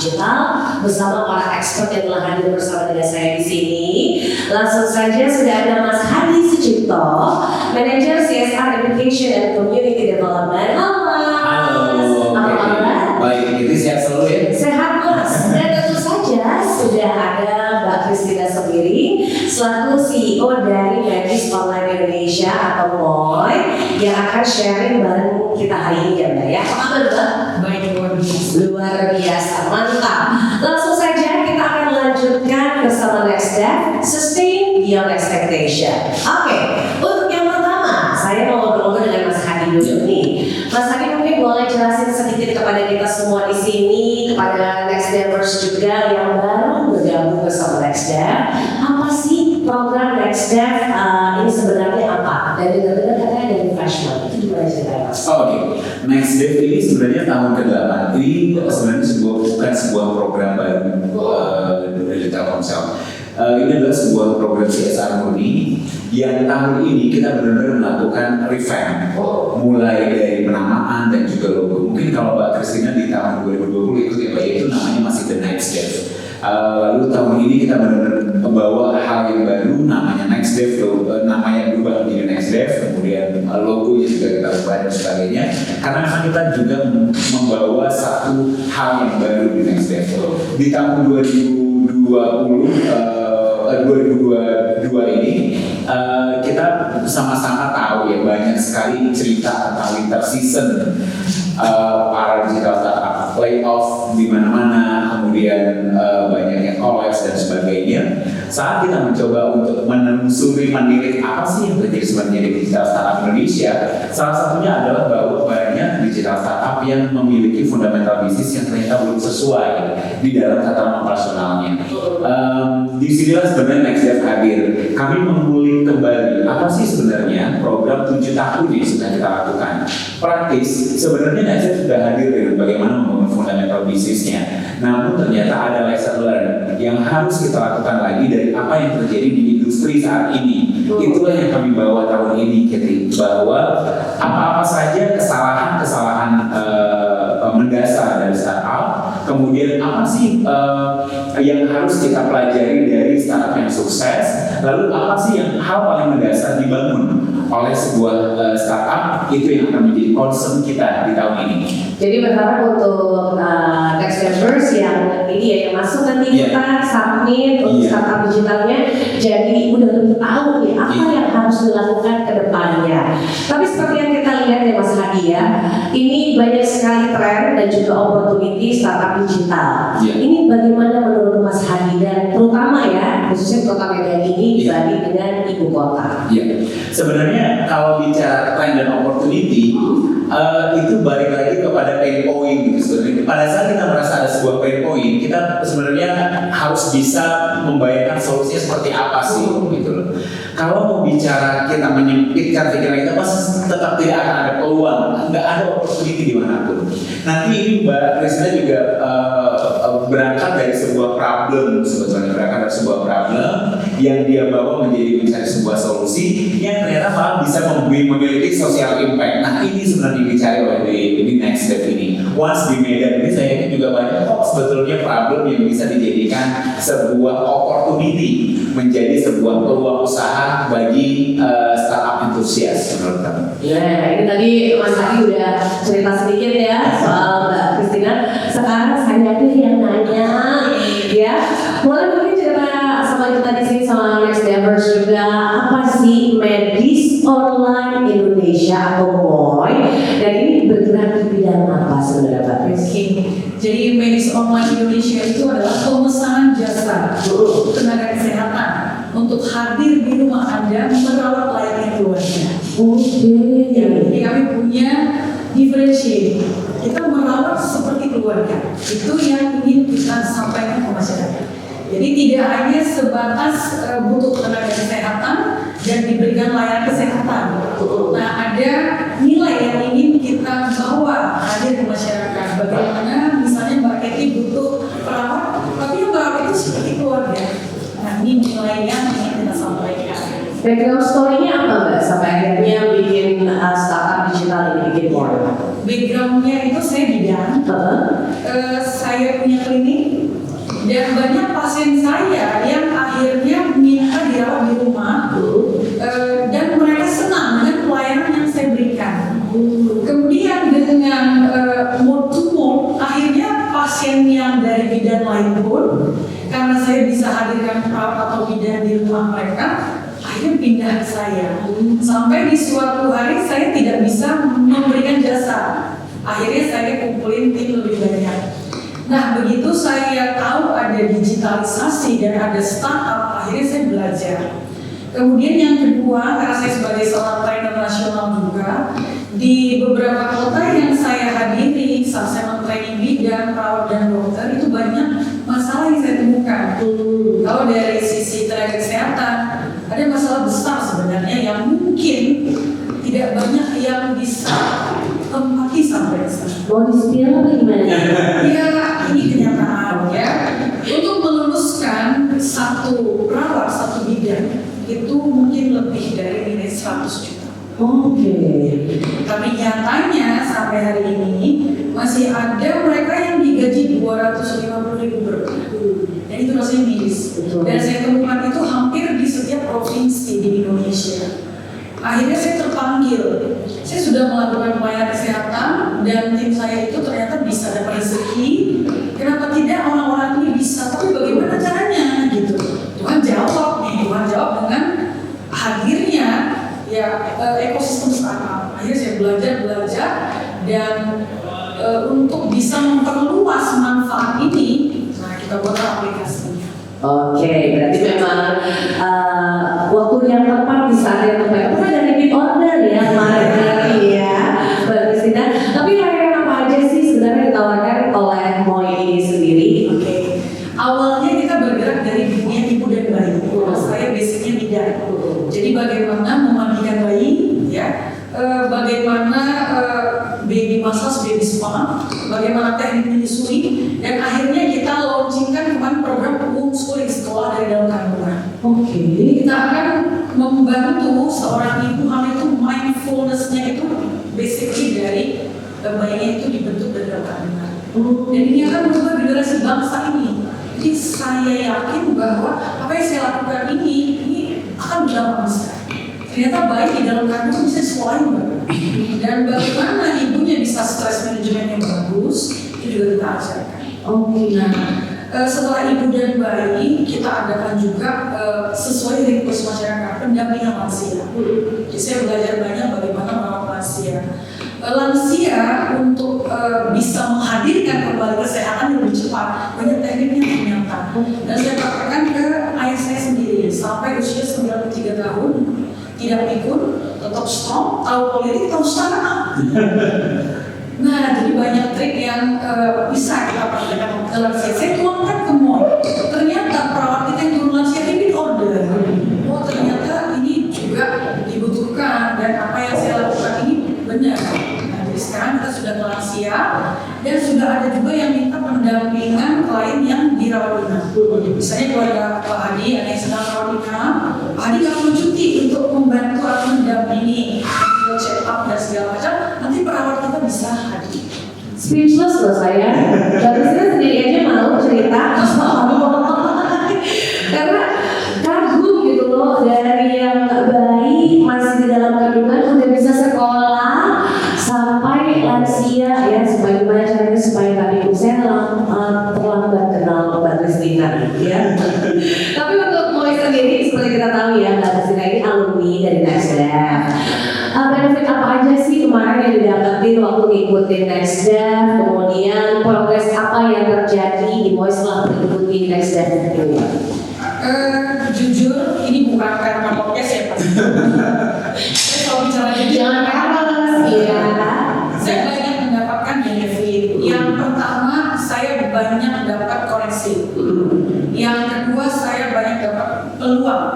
digital bersama para expert yang telah hadir bersama dengan saya di sini. Langsung saja sudah ada Mas Hadi Sucipto, Manager CSR Education and Community Development. Halo Mas. Apa kabar? Baik, itu sehat selalu ya? Sehat Mas. Dan tentu saja sudah ada Mbak Christina sendiri selaku CEO dari Medis Online Indonesia atau MOI yang akan sharing bareng kita hari ini ya Mbak ya. Apa kabar Mbak? Baik, luar biasa. Luar biasa, mantap. Langsung saja kita akan lanjutkan bersama Next Step, Sustain Beyond Expectation. Oke, untuk yang pertama saya mau ngobrol-ngobrol dengan Mas Hadi dulu nih. Mas Hadi mungkin boleh jelasin sedikit kepada kita semua di sini, kepada Next Stepers juga yang baru bergabung bersama Next Step. Apa sih program Next Step ini sebenarnya apa? Dan dengar-dengar katanya ada refreshment. Itu gimana ceritanya Mas? Oke. Next Step ini sebenarnya tahun ke-8. Ini sebenarnya bukan sebuah program baru dari Telkomsel. Ini adalah sebuah program CSR murni yang tahun ini kita benar-benar melakukan revamp, mulai dari penamaan dan juga logo. Mungkin kalau Mbak Christina di tahun 2020 ikut ya Mbak, itu namanya masih The Next Step. Lalu tahun ini kita benar-benar membawa hal yang baru, namanya Next Step, namanya berubah menjadi Next Step, kemudian logonya juga kita ubah dan sebagainya. Karena memang kita juga membawa satu hal yang baru di Next Step. Di tahun 2022 ini kita sama-sama tahu ya banyak sekali cerita tentang winter season, para digital startup layoff di mana-mana, kemudian banyak yang collapse dan sebagainya. Saat kita mencoba untuk menelusuri menilik apa sih yang terjadi sebenarnya di digital startup Indonesia, salah satunya adalah bahwa banyak digital startup yang memiliki fundamental bisnis yang ternyata belum sesuai di dalam tatanan operasionalnya. Disinilah sebenarnya Next Step hadir. Kami mengulik kembali apa sih sebenarnya program 7 tahun ini sudah kita lakukan. Praktis, sebenarnya Next Step sudah hadir dengan bagaimana membangun fundamental bisnisnya. Namun ternyata ada lesson learned yang harus kita lakukan lagi dari apa yang terjadi di industri saat ini. Itulah yang kami bawa tahun ini, Kitty, bahwa apa-apa saja kesalahan-kesalahan mendasar dari startup, kemudian apa sih yang harus kita pelajari dari startup yang sukses, lalu apa sih yang hal paling mendasar dibangun oleh sebuah startup, itu yang akan menjadi concern kita di tahun ini. Jadi berharap untuk Next Stepers yang ini ya yang masuk nanti kita submit untuk startup digitalnya, jadi udah lebih tahu nih apa yang harus dilakukan ke depannya. Tapi seperti yang kita lihat ya Mas Hadi ya, ini banyak sekali tren dan juga opportunity startup digital. Ini bagaimana menurut Mas Hadi dan terutama ya khususnya Kota Medan ini dibanding dengan ibu kota? Sebenarnya kalau bicara tren dan opportunity itu balik lagi kepada pain point gitu sebenarnya. Pada saat kita merasa ada sebuah pain point, kita sebenarnya harus bisa membayangkan solusinya seperti apa sih gitu loh. Kalau mau bicara kita menyempitkan pikiran kita, pasti tetap tidak akan ada peluang, nggak ada opportunity dimanapun. Nanti ini Mbak Christina juga berangkat dari sebuah problem, sebetulnya berangkat dari sebuah problem yang dia bawa menjadi mencari sebuah solusi yang ternyata malah bisa memiliki social impact. Nah ini sebenarnya dicari oleh di Next Step ini. Once di Medan ini saya yakin juga banyak kok sebetulnya problem yang bisa dijadikan sebuah opportunity, menjadi sebuah peluang usaha bagi startup entusias menurut kami. Ini tadi Mas Hadi udah cerita sedikit ya soal Mbak Christina. Sekarang saya nih yang nanya, ya boleh mungkin cerita sama kita di sini sama Next Stepers juga, apa sih Medis Online Indonesia atau MOI dan ini bergerak di bidang apa sebenarnya Mbak Chris? Jadi Medis Online Indonesia itu adalah pemesanan jasa tenaga kesehatan untuk hadir di rumah Anda merawat layaknya keluarga. Jadi kami punya differentiate. Kita merawat seperti keluarga. Itu yang ingin kita sampaikan ke masyarakat. Jadi tidak hanya sebatas butuh tenaga kesehatan dan diberikan layanan kesehatan. Nah ada nilai yang ingin kita bawa hadir ke masyarakat. Bagaimana misalnya Mbak Keti butuh perawat, tapi yang perawat itu seperti keluarga. Nah ini nilai yang ingin kita sampaikan. Background story-nya apa Mbak sampai akhirnya bikin startup digital ini, bikin more? Background-nya itu saya bidan, saya punya klinik, dan banyak pasien saya yang akhirnya minta dirawat di rumah, dan mereka senang dengan pelayanan yang saya berikan. Kemudian dengan mood to mood, akhirnya pasien yang dari bidan lain pun, karena saya bisa hadirkan perawat atau bidan di rumah mereka, akhirnya pindah ke saya. Sampai di suatu hari saya tidak bisa memberikan jasa. Akhirnya saya kumpulin tim lebih banyak. Nah, begitu saya tahu ada digitalisasi dan ada startup, akhirnya saya belajar. Kemudian yang kedua, karena saya sebagai seorang trainer nasional juga, di beberapa kota yang saya hadiri, saat saya men-training bidan, perawat dan dokter, itu banyak masalah yang saya temukan. Kalau dari sisi tenaga kesehatan, ada masalah besar sebenarnya yang mungkin tidak banyak yang bisa empati sampai sana. Mau di-spill apa gimana? Ya, ini kenyataan ya. Untuk meluluskan satu perawat, satu bidan, itu mungkin lebih dari nilai 100 juta. Oke. Tapi nyatanya sampai hari ini masih ada mereka yang digaji 250.000 per bulan. Dan itu rasanya miris. Dan saya temukan itu hampir di setiap provinsi di Indonesia. Akhirnya saya terpanggil. Saya sudah melakukan pelayanan kesehatan dan tim saya itu ternyata bisa dapat rezeki. Kenapa tidak orang-orang ini bisa? Tapi bagaimana caranya? Gitu. Tuhan jawab nih. Tuhan jawab dengan hadirnya ya ekosistem startup. Akhirnya saya belajar dan untuk bisa memperluas manfaat ini, nah kita buat aplikasinya. Oke, berarti memang waktu yang tepat di saat yang tepat. Itu kan ada repeat order ya kemarin hari ya, Mbak Christina. Tapi layanan apa aja sih sebenarnya ditawarkan oleh Moi ini sendiri? Oke. Awalnya kita bergerak dari dunia ibu dan bayi. Saya basicnya bidan. Jadi bagaimana memandikan bayi, ya, bagaimana baby massage, baby spa, bagaimana teknik menyusui, dan akhirnya kita launchingkan kemarin program homeschooling sekolah dari dalam kandungan. Oke. Jadi kita akan membantu seorang ibu hamil itu mindfulness-nya itu basically dari bayinya itu dibentuk dari dalam kandungan. Dan ini akan merubah generasi bangsa ini. Jadi saya yakin bahwa apa yang saya lakukan ini akan berdampak besar. Ternyata bayi di dalam kandungan bisa sekolahin banget. Dan bagaimana ibunya bisa stress management yang bagus, itu juga kita ajarkan. Nah, setelah ibu dan bayi, kita adakan juga sesuai request masyarakat pendampingan lansia. Jadi saya belajar banyak bagaimana merawat lansia. Lansia untuk bisa menghadirkan kembali kesehatan yang lebih cepat, banyak tekniknya ternyata. Dan saya praktekkan ke ayah saya sendiri sampai usia 93 tahun, tidak pikun, tetap strong, tahu politik, tahu startup. Nah, jadi banyak trik yang bisa kita praktekkan ke lansia. Saya tuangkan ke mall. Ternyata perawat kita yang turun lansia repeat order. Oh, ternyata ini juga dibutuhkan dan apa yang saya lakukan ini benar. Nah, jadi sekarang kita sudah ke lansia dan sudah ada juga yang minta pendampingan klien yang dirawat inap. Misalnya keluarga Pak Hadi, ada yang sedang rawat inap. Pak Hadi nggak perlu cuti untuk membantu atau mendampingi check up dan segala macam. Nanti perawat kita bisa hadir. Speechless loh saya. Mbak Christina sendiri aja mau cerita. Karena kagum gitu loh, dari yang bayi masih di dalam kandungan udah bisa sekolah sampai lansia ya, supaya gimana caranya supaya tadi saya terlambat kenal Mbak Christina ya. Tapi untuk Moi sendiri seperti kita tahu ya, Mbak Christina ini alumni dari NextDev. Benefit apa aja sih kemarin yang didapetin waktu ngikutin NextDev, kemudian progres apa yang terjadi di Moi setelah mengikuti NextDev ini? Jujur, ini bukan karena podcast ya Pak. Saya selalu bicara jujur. Jangan males ya. Saya banyak mendapatkan benefit. Yang pertama, saya banyak dapat koneksi. Yang kedua, saya banyak dapat peluang.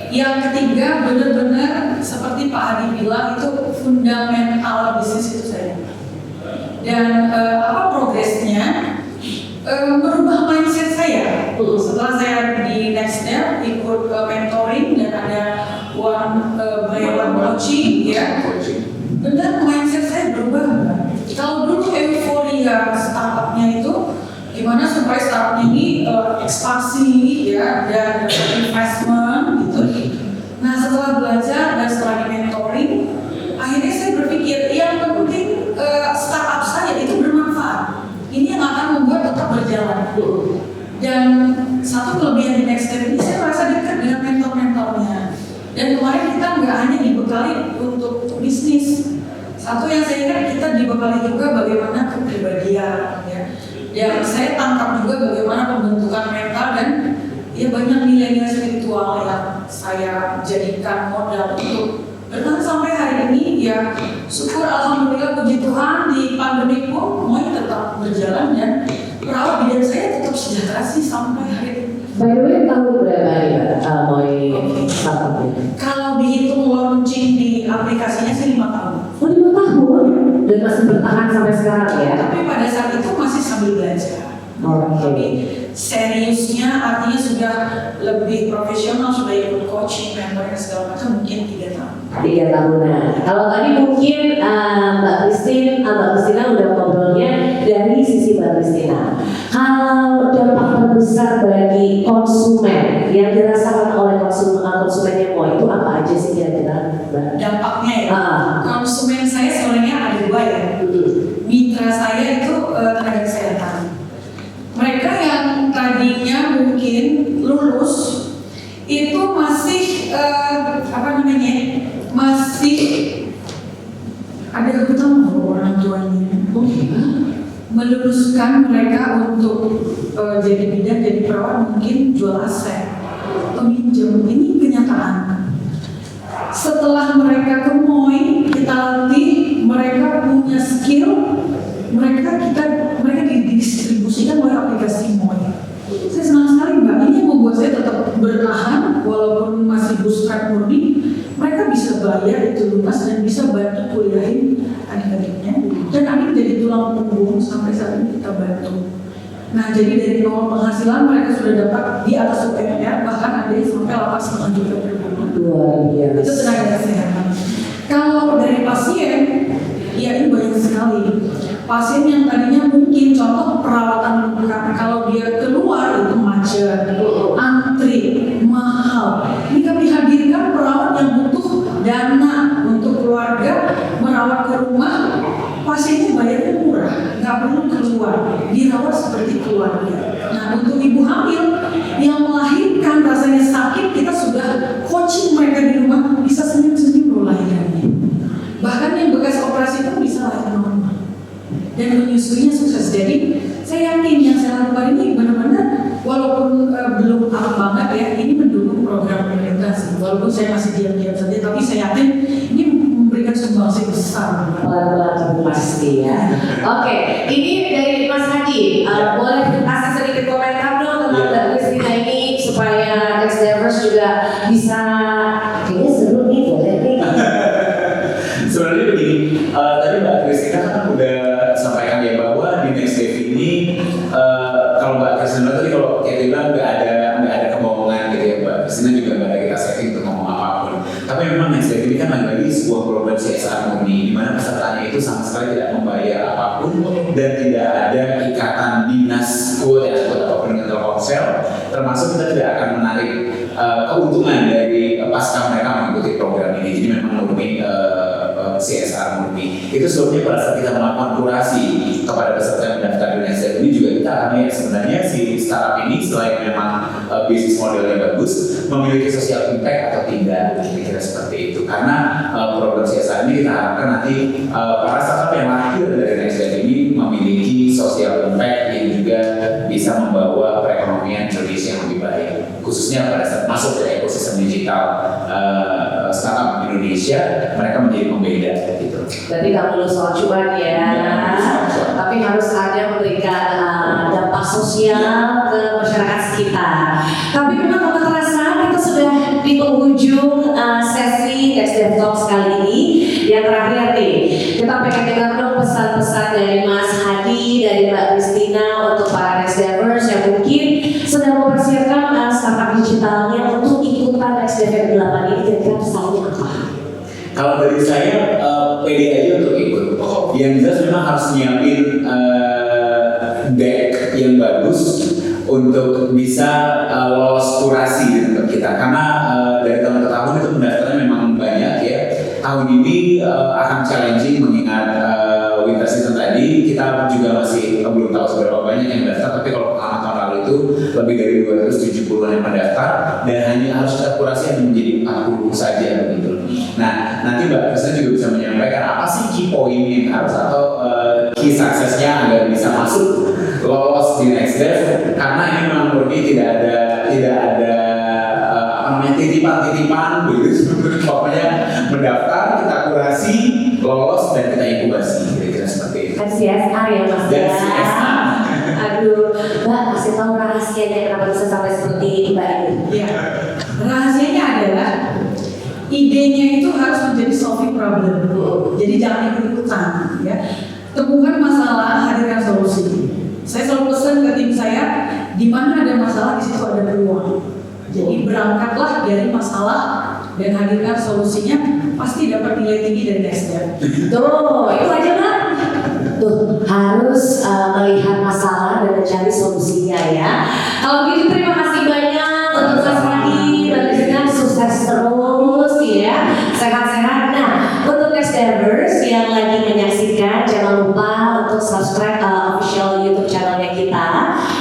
Yang ketiga, benar-benar seperti Pak Hadi bilang, itu fundamental bisnis itu saya. Dan apa progresnya? Merubah mindset saya. Setelah saya di NextDev ikut mentoring dan ada ya startupnya itu gimana supaya startupnya ini ekspansi ya dan dapat investment gitu. Nah setelah belajar dan setelah di mentoring, akhirnya saya berpikir yang penting startup saya itu bermanfaat. Ini yang akan membuat tetap berjalan. Dan satu kelebihan di Next Step ini saya merasa dekat dengan mentor-mentornya. Dan kemarin kita nggak hanya dibekali untuk bisnis. Satu yang saya ingat kita dibekali juga bagaimana kepribadian ya. Yang saya tangkap juga bagaimana pembentukan mental dan ya banyak nilai-nilai spiritual yang saya jadikan modal untuk bertahan sampai hari ini ya. Syukur alhamdulillah puji Tuhan di pandemi pun Moi tetap berjalan dan perawat bidan saya tetap sejahtera sih sampai hari ini. By the way, tahun berapa nih Mbak Moi startupnya? Kalau dihitung launching di aplikasinya sih 5 tahun. Oh 5 tahun? Dan masih bertahan sampai sekarang ya? Tapi pada saat itu masih sambil belajar. Tapi seriusnya artinya sudah lebih profesional, sudah ikut coaching, mentoring segala macam mungkin 3 tahun. 3 tahunan. Kalau tadi mungkin Mbak Christina udah ngobrolnya dari sisi Mbak Christina. Kalau dampak terbesar bagi konsumen yang dirasakan oleh konsumennya Moi itu apa aja sih kira-kira Mbak? Dampaknya ya. Konsumen saya sebenarnya ada 2 ya. Mitra saya itu tenaga kesehatan. Mereka yang tadinya mungkin lulus itu masih masih ada hutang orang tuanya. Meluluskan mereka untuk jadi bidan, jadi perawat, mungkin jual aset, peminjam. Ini kenyataan. Setelah mereka ke Moi, kita latih, mereka punya skill, mereka didistribusikan oleh aplikasi Moi. Saya senang sekali Mbak, ini yang membuat saya tetap bertahan walaupun masih bootstrap murni. Mereka bisa bayar itu lunas dan bisa bantu kuliahin adik-adiknya. Dan adik jadi tulang punggung sampai saat ini kita bantu. Nah jadi dari nol penghasilan mereka sudah dapat di atas UMR, bahkan ada yang sampai 8,5 juta per bulan. Luar biasa. Itu tenaga kesehatan. Kalau dari pasien, ya ini banyak sekali. Pasien yang tadinya mungkin contoh perawatan luka, kalau dia keluar itu macet, antri, mahal. Ini kami hadirkan perawat yang butuh dana untuk keluarga merawat ke rumah. Pasiennya bayarnya murah, nggak perlu keluar, dirawat seperti keluarga. Nah untuk ibu hamil yang melahirkan rasanya sakit, kita sudah coaching mereka di rumah bisa senyum-senyum loh lahirannya. Bahkan yang bekas operasi pun bisa lahir normal. Dan menyusuinya sukses. Jadi saya yakin yang saya lakukan ini benar-benar walaupun belum up banget ya, ini mendukung program pemerintah sih. Walaupun saya masih diam-diam saja, tapi saya yakin ini memberikan sumbangsi besar. Pelan-pelan pasti ya. Oke, ini dari Mas Hadi. Boleh kasih sedikit komentar dong tentang Mbak Christina ini supaya Next Devers juga bisa kayaknya seru nih, boleh nih. Sebenarnya begini, tadi Mbak Christina kan udah sampaikan ya bahwa di Next Step ini kalau Mbak Christina tadi kalau kayak bilang nggak ada kebohongan gitu ya, Mbak Christina juga nggak ada kita setting untuk ngomong apapun. Tapi memang Next Step ini kan lagi sebuah program CSR murni di mana pesertanya itu sama sekali tidak membayar apapun dan tidak ada ikatan dinas quote ataupun dengan Telkomsel, termasuk kita tidak akan menarik keuntungan dari pasca mereka mengikuti program ini. Jadi memang murni CSR murni. Itu sebabnya pada saat kita melakukan kurasi kepada peserta yang mendaftar di Next Step ini juga kita akan lihat sebenarnya si startup ini selain memang bisnis modelnya bagus, memiliki social impact atau tidak, kira-kira seperti itu. Karena program CSR ini kita harapkan nanti para startup yang lahir dari Next Step ini memiliki social impact yang juga bisa membawa perekonomian Indonesia yang lebih baik, khususnya pada saat masuk ke ekosistem digital startup Indonesia, mereka menjadi pembeda gitu. Berarti nggak perlu soal cuan ya, tapi harus ada memberikan dampak sosial ke masyarakat sekitar. Tapi memang kalau terasa kita sudah di penghujung sesi Next Dev Talks kali ini. Yang terakhir nih, kita pengen dengar dong pesan-pesan dari Mas Hadi, dari Mbak Christina untuk para Next Devers yang mungkin sedang mempersiapkan startup digitalnya untuk ikutan Next Dev 8 ini. Kira-kira pesannya apa? Kalau dari saya, pede aja untuk ikut. Yang jelas memang harus nyiapin yang bagus untuk bisa lolos kurasi gitu untuk kita, karena dari tahun ke tahun itu pendaftarannya memang banyak ya. Tahun ini akan challenging mengingat winter season tadi kita juga masih belum tahu seberapa banyak yang daftar, tapi kalau pengalaman tahun lalu itu lebih dari 270-an yang mendaftar dan hanya harus kita kurasi hanya menjadi 40 saja begitu. Nah, nanti Mbak Krisna juga bisa menyampaikan apa sih key point yang harus atau key success-nya agar bisa masuk lolos di NextDev, karena ini memang murni tidak ada titipan begitu. Pokoknya mendaftar, kita kurasi, lolos dan kita inkubasi, kira-kira seperti itu. Kan CSR ya Mas Dan ya. CSR. Aduh, Mbak kasih tahu rahasianya kenapa bisa sampai seperti ini Mbak ini. Ya, rahasianya adalah idenya itu harus menjadi solving problem. Jadi jangan ikut-ikutan, ya. Temukan masalah, hadirkan solusi. Saya selalu pesan ke tim saya, di mana ada masalah di situ ada peluang. Jadi berangkatlah dari masalah dan hadirkan solusinya, pasti dapat nilai tinggi dari NextDev. Tuh, itu aja Mbak. Tuh, harus melihat masalah dan mencari solusinya ya. Kalau gitu terima kasih banyak untuk Mas Radi dan juga sukses terus ya. Sehat-sehat. Nah, untuk NextDevers yang lagi menyaksikan, jangan lupa untuk subscribe official YouTube channelnya kita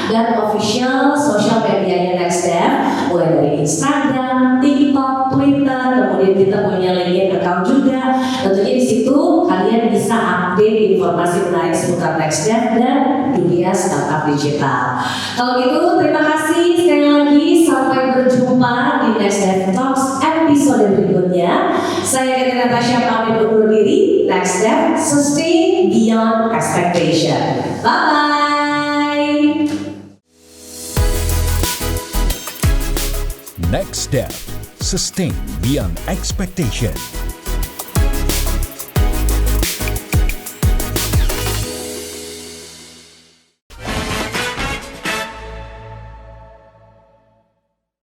dan official social media NextDev, mulai dari Instagram, TikTok, Twitter, kemudian kita punya LinkedIn account juga. Tentunya di situ kalian bisa update informasi menarik seputar NextDev dan dunia startup digital. Kalau gitu terima kasih sekali lagi, sampai berjumpa di NextDev Talks episode berikutnya. Saya Katie Natasha pamit undur diri. NextDev, sustain beyond expectation. Bye bye. NextDev, sustain beyond expectation.